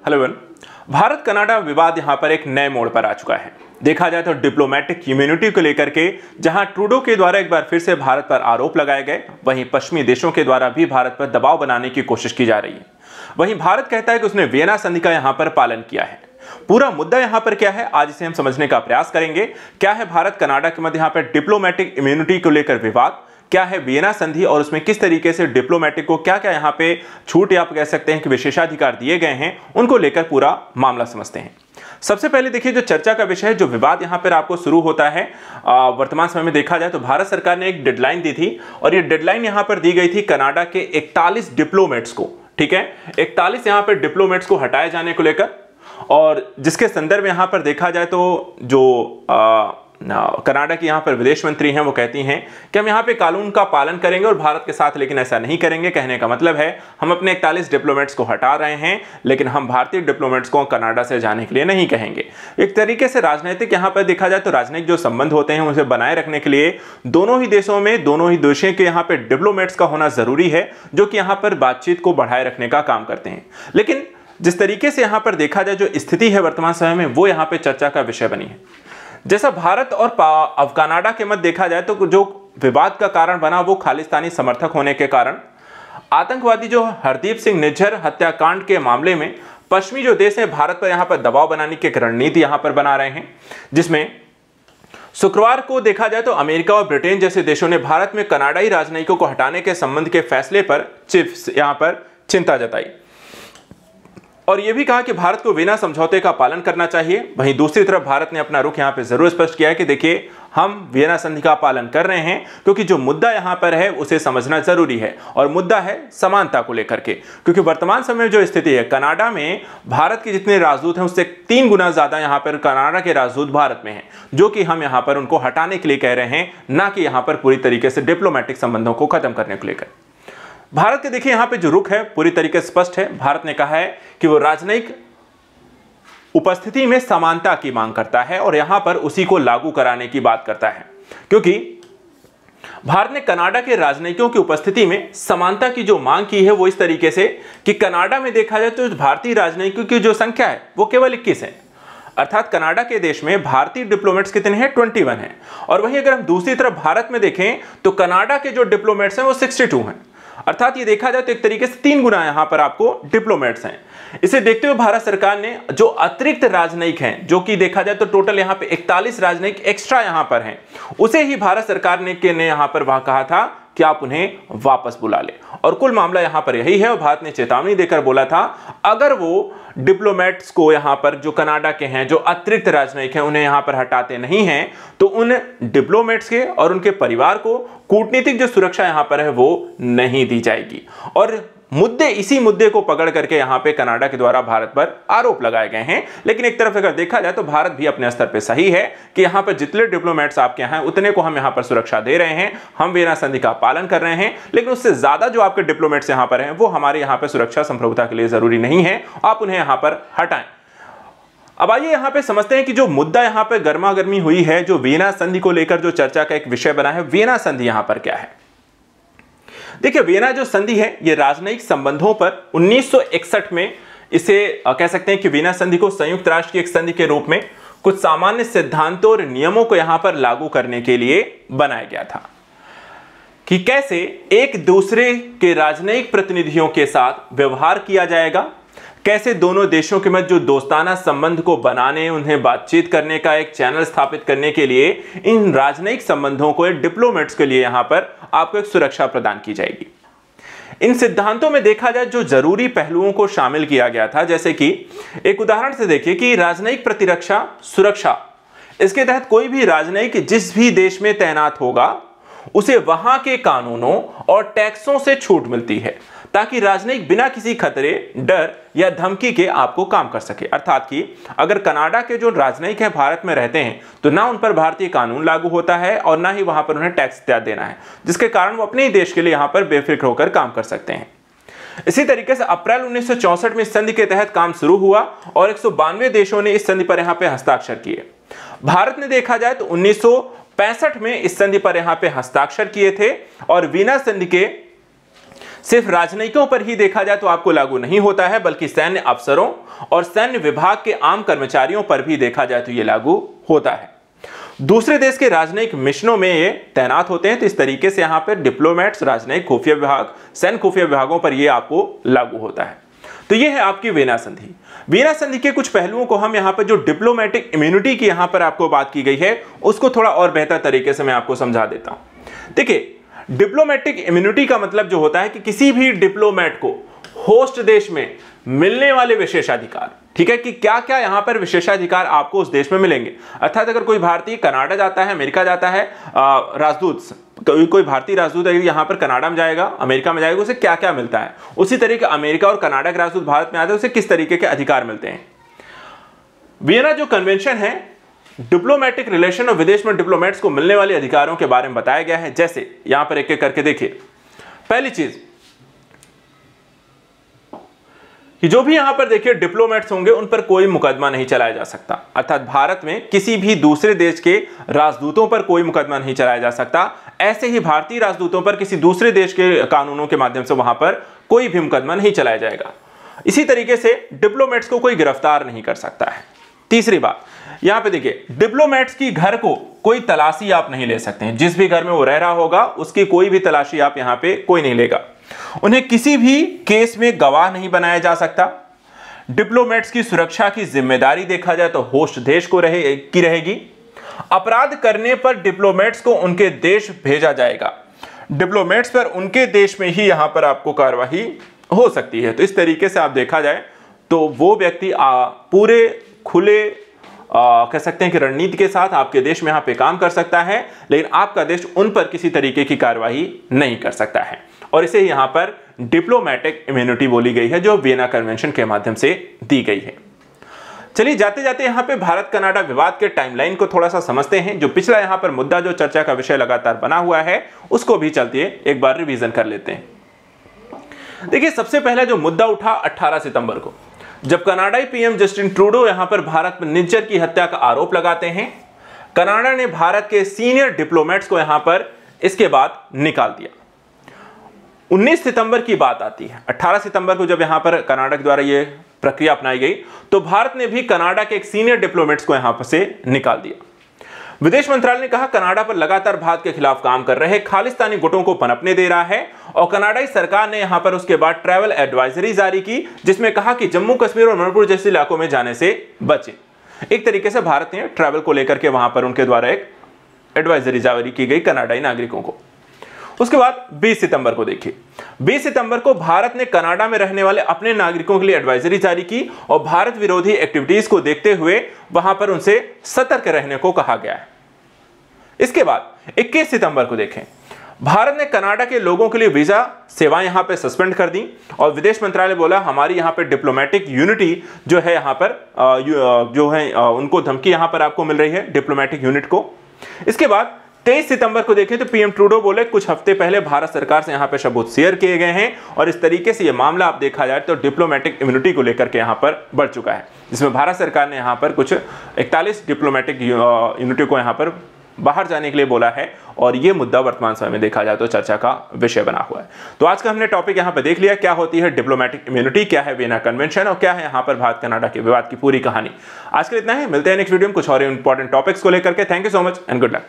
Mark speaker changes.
Speaker 1: Hello everyone. Bharat Canada विवाद यहां पर एक नए मोड़ पर आ चुका है। देखा जाए तो डिप्लोमेटिक इम्यूनिटी को लेकर के जहां ट्रूडो के द्वारा एक बार फिर से भारत पर आरोप लगाए गए, वहीं पश्चिमी देशों के द्वारा भी भारत पर दबाव बनाने की कोशिश की जा रही है। वहीं भारत कहता है कि उसने वियना संधि का यहां पर पालन किया है। पूरा मुद्दा यहां पर क्या है, आज इसे हम समझने का प्रयास करेंगे। क्या है भारत कनाडा के मध्य यहां पर डिप्लोमेटिक इम्यूनिटी को लेकर विवाद, क्या है वियना संधि और उसमें किस तरीके से डिप्लोमेटिक को क्या क्या यहां पे छूट या आप कह सकते हैं कि विशेषाधिकार दिए गए हैं, उनको लेकर पूरा मामला समझते हैं। सबसे पहले देखिए, जो चर्चा का विषय है, जो विवाद यहां पर आपको शुरू होता है, वर्तमान समय में देखा जाए तो भारत सरकार ने एक डेडलाइन दी थी और ये डेडलाइन यहां पर दी गई थी कनाडा के 41 डिप्लोमेट्स को। ठीक है, 41 यहां पर डिप्लोमेट्स को हटाए जाने को लेकर, और जिसके संदर्भ में यहां पर देखा जाए तो जो कनाडा की यहां पर विदेश मंत्री हैं वो कहती हैं कि हम यहां पे कानून का पालन करेंगे और भारत के साथ लेकिन ऐसा नहीं करेंगे। कहने का मतलब है हम अपने 41 डिप्लोमेट्स को हटा रहे हैं, लेकिन हम भारतीय डिप्लोमेट्स को कनाडा से जाने के लिए नहीं कहेंगे। एक तरीके से राजनीतिक यहां पर देखा जाए तो राजनीतिक जो संबंध होते हैं उसे बनाए रखने के लिए दोनों ही देशों में दोनों ही देशों के यहां पर डिप्लोमेट्स का होना जरूरी है, जो कि यहां पर बातचीत को बढ़ाए रखने का काम करते हैं। लेकिन जिस तरीके से यहां पर देखा जाए जो स्थिति है वर्तमान समय में, वो यहां पर चर्चा का विषय बनी है। जैसा भारत और कनाडा के मध्य देखा जाए तो जो विवाद का कारण बना वो खालिस्तानी समर्थक होने के कारण, आतंकवादी जो हरदीप सिंह निज्जर हत्याकांड के मामले में पश्चिमी जो देश है भारत पर यहां पर दबाव बनाने की रणनीति यहां पर बना रहे हैं, जिसमें शुक्रवार को देखा जाए तो अमेरिका और ब्रिटेन जैसे देशों ने भारत में कनाडाई राजनयिकों को हटाने के संबंध के फैसले पर यहां पर चिंता जताई और यह भी कहा कि भारत को वियना समझौते का पालन करना चाहिए। वहीं दूसरी तरफ भारत ने अपना रुख यहां पे जरूर स्पष्ट किया है कि देखिए, हम वियना संधि का पालन कर रहे हैं, क्योंकि जो मुद्दा यहां पर है उसे समझना जरूरी है और मुद्दा है समानता को लेकर के। क्योंकि वर्तमान समय में जो स्थिति है, कनाडा में भारत के जितने राजदूत हैं उससे 3 गुना ज्यादा यहां पर कनाडा के राजदूत भारत में हैं, जो कि हम यहां पर उनको हटाने के लिए कह रहे हैं, ना कि यहां पर पूरी तरीके से डिप्लोमेटिक संबंधों को खत्म करने को लेकर। भारत के देखिए यहां पे जो रुख है पूरी तरीके से स्पष्ट है। भारत ने कहा है कि वो राजनयिक उपस्थिति में समानता की मांग करता है और यहां पर उसी को लागू कराने की बात करता है, क्योंकि भारत ने कनाडा के राजनयिकों की उपस्थिति में समानता की जो मांग की है वो इस तरीके से कि कनाडा में देखा जाए तो भारतीय राजनयिकों की जो संख्या है वो केवल 21 है। अर्थात कनाडा के देश में भारतीय डिप्लोमेट्स कितने हैं? 21 हैं। और वहीं अगर हम दूसरी तरफ भारत में देखें तो कनाडा के जो डिप्लोमेट्स हैं वो 62 हैं। अर्थात ये देखा जाए तो एक तरीके से 3 गुना यहां पर आपको डिप्लोमेट्स हैं। इसे देखते हुए भारत सरकार ने जो अतिरिक्त राजनयिक हैं, जो कि देखा जाए तो टोटल यहां पे 41 राजनयिक एक्स्ट्रा यहां पर हैं, उसे ही भारत सरकार ने यहां पर वहां कहा था कि आप उन्हें वापस बुला ले। और कुल मामला यहां पर यही है और भारत ने चेतावनी देकर बोला था अगर वो डिप्लोमेट्स को यहां पर जो कनाडा के हैं, जो अतिरिक्त राजनयिक हैं, उन्हें यहां पर हटाते नहीं हैं तो उन डिप्लोमेट्स के और उनके परिवार को कूटनीतिक जो सुरक्षा यहां पर है वो नहीं दी जाएगी। और इसी मुद्दे को पकड़ करके यहां पे कनाडा के द्वारा भारत पर आरोप लगाए गए हैं। लेकिन एक तरफ अगर देखा जाए तो भारत भी अपने स्तर पे सही है कि यहां पर जितने डिप्लोमेट्स आपके यहां हैं उतने को हम यहां पर सुरक्षा दे रहे हैं, हम वियना संधि का पालन कर रहे हैं, लेकिन उससे ज्यादा जो आपके डिप्लोमेट्स यहां पर हैं वो हमारे यहां पर सुरक्षा संप्रभुता के लिए जरूरी नहीं है, आप उन्हें यहां पर हटाएं। अब आइए यहां पे समझते हैं कि जो मुद्दा यहां पे गर्मा गर्मी हुई है, जो वियना संधि को लेकर जो चर्चा का एक विषय बना है, वियना संधि यहां पर क्या है। देखिए, वियना जो संधि है ये राजनयिक संबंधों पर 1961 में इसे कह सकते हैं कि वियना संधि को संयुक्त राष्ट्र की एक संधि के रूप में कुछ सामान्य सिद्धांतों और नियमों को यहां पर लागू करने के लिए बनाया गया था कि कैसे एक दूसरे के राजनयिक प्रतिनिधियों के साथ व्यवहार किया जाएगा, कैसे दोनों देशों के मध्य जो दोस्ताना संबंध को बनाने, उन्हें बातचीत करने का एक चैनल स्थापित करने के लिए इन राजनयिक संबंधों को डिप्लोमेट्स के लिए यहां पर आपको एक सुरक्षा प्रदान की जाएगी। इन सिद्धांतों में देखा जाए जो जरूरी पहलुओं को शामिल किया गया था, जैसे कि एक उदाहरण से देखिए कि राजनयिक प्रतिरक्षा सुरक्षा, इसके तहत कोई भी राजनयिक जिस भी देश में तैनात होगा उसे वहां के कानूनों और टैक्सों से छूट मिलती है, ताकि राजनयिक बिना किसी खतरे, डर या धमकी के आपको काम कर सके। अर्थात कि अगर कनाडा के जो राजनयिक हैं भारत में रहते हैं तो ना उन पर भारतीय कानून लागू होता है और ना ही वहां पर उन्हें टैक्स इत्यादि देना है, जिसके कारण वो अपने ही देश के लिए यहां पर बेफिक्र होकर काम कर सकते हैं। इसी तरीके से अप्रैल 1964 में इस संधि के तहत काम शुरू हुआ और 192 देशों ने इस संधि पर यहां पे हस्ताक्षर किए। भारत ने देखा जाए तो 1965 में इस संधि पर यहां पे हस्ताक्षर किए थे और वियना संधि के सिर्फ राजनयिकों पर ही देखा जाए तो आपको लागू नहीं होता है, बल्कि सैन्य अफसरों और सैन्य विभाग के आम कर्मचारियों पर भी देखा जाए तो यह लागू होता है। दूसरे देश के राजनयिक मिशनों में ये तैनात होते हैं, तो इस तरीके से यहां पर डिप्लोमेट्स, राजनयिक खुफिया विभाग, सैन्य खुफिया विभागों पर यह आपको लागू होता है। तो यह है आपकी वियना संधि। वियना संधि के कुछ पहलुओं को हम यहां पर, जो डिप्लोमेटिक इम्यूनिटी की यहां पर आपको बात की गई है, उसको थोड़ा और बेहतर तरीके से मैं आपको समझा देता हूं। देखिए, डिप्लोमेटिक इम्यूनिटी का मतलब जो होता है कि किसी भी डिप्लोमेट को होस्ट देश में मिलने वाले विशेषाधिकार, ठीक है, कि क्या क्या यहां पर विशेषाधिकार आपको उस देश में मिलेंगे। अर्थात अगर कोई भारतीय कनाडा जाता है, अमेरिका जाता है, राजदूत, कोई भारतीय राजदूत अगर यहां पर कनाडा में जाएगा, अमेरिका में जाएगा, उसे क्या क्या मिलता है, उसी तरीके अमेरिका और कनाडा के राजदूत भारत में आते हैं, उसे किस तरीके के अधिकार मिलते हैं। वियना जो कन्वेंशन है, डिप्लोमेटिक रिलेशन और विदेश में डिप्लोमेट्स को मिलने वाले अधिकारों के बारे में बताया गया है। जैसे यहां पर एक एक करके देखिए। पहली चीज कि जो भी यहां पर देखिए डिप्लोमेट्स होंगे, उन पर कोई मुकदमा नहीं चलाया जा सकता। अर्थात भारत में किसी भी दूसरे देश के राजदूतों पर कोई मुकदमा नहीं चलाया जा सकता। ऐसे ही भारतीय राजदूतों पर किसी दूसरे देश के कानूनों के माध्यम से वहां पर कोई भी मुकदमा नहीं चलाया जाएगा। इसी तरीके से डिप्लोमेट्स को कोई गिरफ्तार नहीं कर सकता है। तीसरी बात, यहां पे देखिए, डिप्लोमेट्स की घर को कोई तलाशी आप नहीं ले सकते हैं। जिस भी घर में वो रह रहा होगा, उसकी कोई भी तलाशी आप यहां पे कोई नहीं लेगा। उन्हें किसी भी केस में गवाह नहीं बनाया जा सकता। डिप्लोमेट्स की सुरक्षा की जिम्मेदारी देखा जाए तो होस्ट देश को रहेगी। अपराध करने पर डिप्लोमेट्स को उनके देश भेजा जाएगा। डिप्लोमेट्स पर उनके देश में ही यहां पर आपको कार्यवाही हो सकती है। तो इस तरीके से आप देखा जाए तो वो व्यक्ति पूरे खुले कह सकते हैं कि रणनीति के साथ आपके देश में यहां पे काम कर सकता है, लेकिन आपका देश उन पर किसी तरीके की कार्यवाही नहीं कर सकता है। और इसे यहां पर डिप्लोमेटिक इम्यूनिटी बोली गई है, जो वियना कन्वेंशन के माध्यम से दी गई है। चलिए जाते जाते यहां पे भारत कनाडा विवाद के टाइमलाइन को थोड़ा सा समझते हैं। जो पिछला यहां पर मुद्दा, जो चर्चा का विषय लगातार बना हुआ है, उसको भी चलते एक बार रिवीजन कर लेते हैं। देखिए, सबसे पहला जो मुद्दा उठा 18 सितंबर को, जब कनाडाई पीएम जस्टिन ट्रूडो यहां पर भारत में निज्जर की हत्या का आरोप लगाते हैं। कनाडा ने भारत के सीनियर डिप्लोमेट्स को यहां पर इसके बाद निकाल दिया। 19 सितंबर की बात आती है। 18 सितंबर को जब यहां पर कनाडा के द्वारा यह प्रक्रिया अपनाई गई, तो भारत ने भी कनाडा के एक सीनियर डिप्लोमेट्स को यहां पर से निकाल दिया। विदेश मंत्रालय ने कहा, कनाडा पर लगातार भारत के खिलाफ काम कर रहे खालिस्तानी गुटों को पनपने दे रहा है। और कनाडाई सरकार ने यहां पर उसके बाद ट्रैवल एडवाइजरी जारी की, जिसमें कहा कि जम्मू कश्मीर और मणिपुर जैसे इलाकों में जाने से बचें। एक तरीके से भारत ने ट्रैवल को लेकर के वहां पर उनके द्वारा एक एडवाइजरी जारी की गई कनाडाई नागरिकों को। उसके बाद 20 सितंबर को देखिए, 20 सितंबर को भारत ने कनाडा में रहने वाले अपने नागरिकों के लिए एडवाइजरी जारी की और भारत विरोधी एक्टिविटीज को देखते हुए वहां पर उनसे सतर्क रहने को कहा गया है। इसके बाद 21 सितंबर को देखें, भारत ने कनाडा के लोगों के लिए वीजा सेवाएं यहां पे सस्पेंड कर दी और विदेश मंत्रालय बोला, हमारी यहां पे डिप्लोमेटिक यूनिटी जो है यहां पर जो है उनको धमकी यहां पर आपको मिल रही है, डिप्लोमेटिक यूनिट को। इसके बाद 23 सितंबर को देखें तो पीएम ट्रूडो बोले, कुछ हफ्ते पहले भारत सरकार से यहां पे सबूत शेयर किए गए हैं और इस तरीके से यह मामला आप देखा जाए तो डिप्लोमेटिक इम्यूनिटी को लेकर के यहां पर बढ़ चुका है, जिसमें भारत सरकार ने यहां पर कुछ 41 डिप्लोमेटिक यूनिटी को यहां पर बाहर जाने के लिए बोला है। और यह मुद्दा वर्तमान समय में देखा जाए तो चर्चा का विषय बना हुआ है। तो आज का हमने टॉपिक यहां पर देख लिया, क्या होती है डिप्लोमेटिक इम्यूनिटी, क्या है वियना कन्वेंशन और क्या है यहां पर भारत कनाडा के विवाद की पूरी कहानी। आज के लिए इतना है, मिलते हैं नेक्स्ट वीडियो में कुछ और इंपॉर्टेंट टॉपिक्स को लेकर के। Thank you so much and good luck.